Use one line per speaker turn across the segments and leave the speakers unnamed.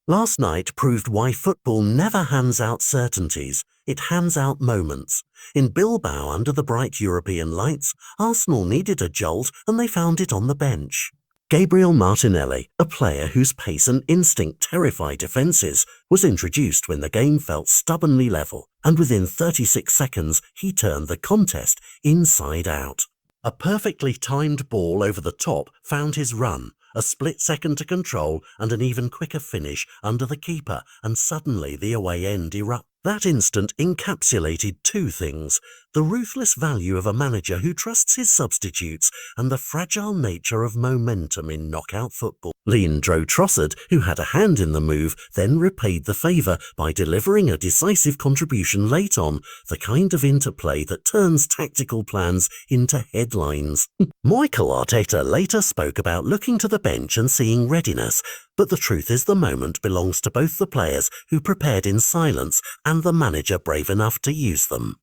Last night proved why football never hands out certainties, it hands out moments. In Bilbao, under the bright European lights, Arsenal needed a jolt and they found it on the bench. Gabriel Martinelli, a player whose pace and instinct terrify defences, was introduced when the game felt stubbornly level, and within 36 seconds he turned the contest inside out. A perfectly timed ball over the top found his run, a split second to control and an even quicker finish under the keeper, and suddenly the away end erupted. That instant encapsulated two things: the ruthless value of a manager who trusts his substitutes and the fragile nature of momentum in knockout football. Leandro Trossard, who had a hand in the move, then repaid the favour by delivering a decisive contribution late on, the kind of interplay that turns tactical plans into headlines. Mikel Arteta later spoke about looking to the bench and seeing readiness, but the truth is the moment belongs to both the players who prepared in silence and the manager brave enough to use them.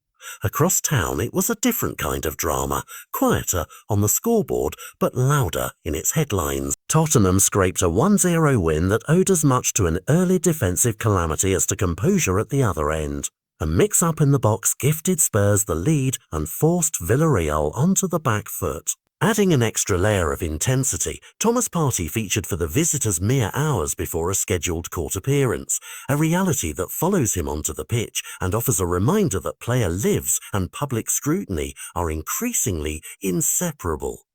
Across town it was a different kind of drama, quieter on the scoreboard but louder in its headlines. Tottenham scraped a 1-0 win that owed as much to an early defensive calamity as to composure at the other end. A mix-up in the box gifted Spurs the lead and forced Villarreal onto the back foot. Adding an extra layer of intensity, Thomas Partey featured for the visitors mere hours before a scheduled court appearance, a reality that follows him onto the pitch and offers a reminder that player lives and public scrutiny are increasingly inseparable.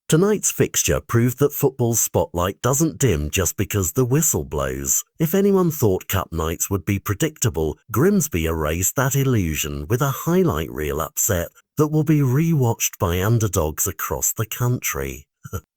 Tonight's fixture proved that football's spotlight doesn't dim just because the whistle blows. If anyone thought cup nights would be predictable, Grimsby erased that illusion with a highlight reel upset that will be re-watched by underdogs across the country.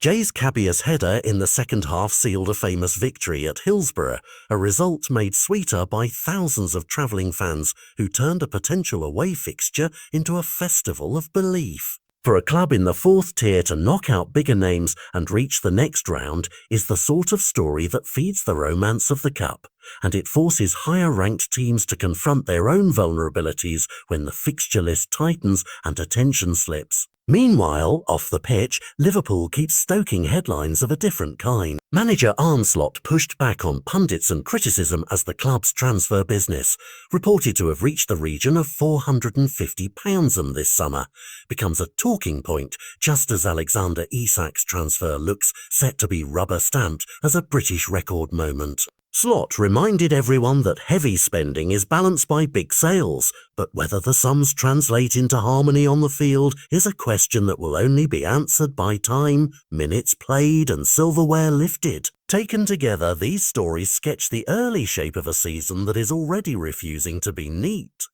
Jay's Cabia's header in the second half sealed a famous victory at Hillsborough, a result made sweeter by thousands of travelling fans who turned a potential away fixture into a festival of belief. For a club in the fourth tier to knock out bigger names and reach the next round is the sort of story that feeds the romance of the cup, and it forces higher-ranked teams to confront their own vulnerabilities when the fixture list tightens and attention slips. Meanwhile, off the pitch, Liverpool keeps stoking headlines of a different kind. Manager Arne Slot pushed back on pundits and criticism as the club's transfer business, reported to have reached the region of £450 this summer, becomes a talking point just as Alexander Isak's transfer looks set to be rubber-stamped as a British record moment. Slot reminded everyone that heavy spending is balanced by big sales, but whether the sums translate into harmony on the field is a question that will only be answered by time, minutes played and silverware lifted. Taken together, these stories sketch the early shape of a season that is already refusing to be neat.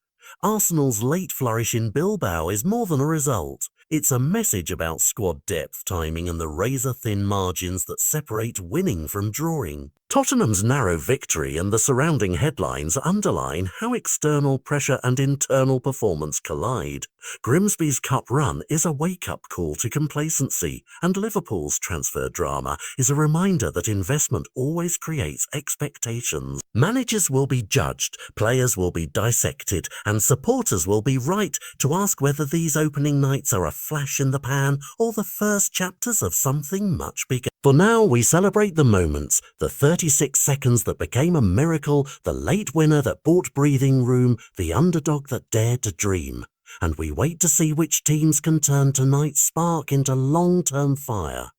Arsenal's late flourish in Bilbao is more than a result. It's a message about squad depth, timing and the razor-thin margins that separate winning from drawing. Tottenham's narrow victory and the surrounding headlines underline how external pressure and internal performance collide. Grimsby's cup run is a wake-up call to complacency, and Liverpool's transfer drama is a reminder that investment always creates expectations. Managers will be judged, players will be dissected, and supporters will be right to ask whether these opening nights are a flash in the pan or the first chapters of something much bigger. For now, we celebrate the moments, the 36 seconds that became a miracle, the late winner that bought breathing room, the underdog that dared to dream. And we wait to see which teams can turn tonight's spark into long-term fire.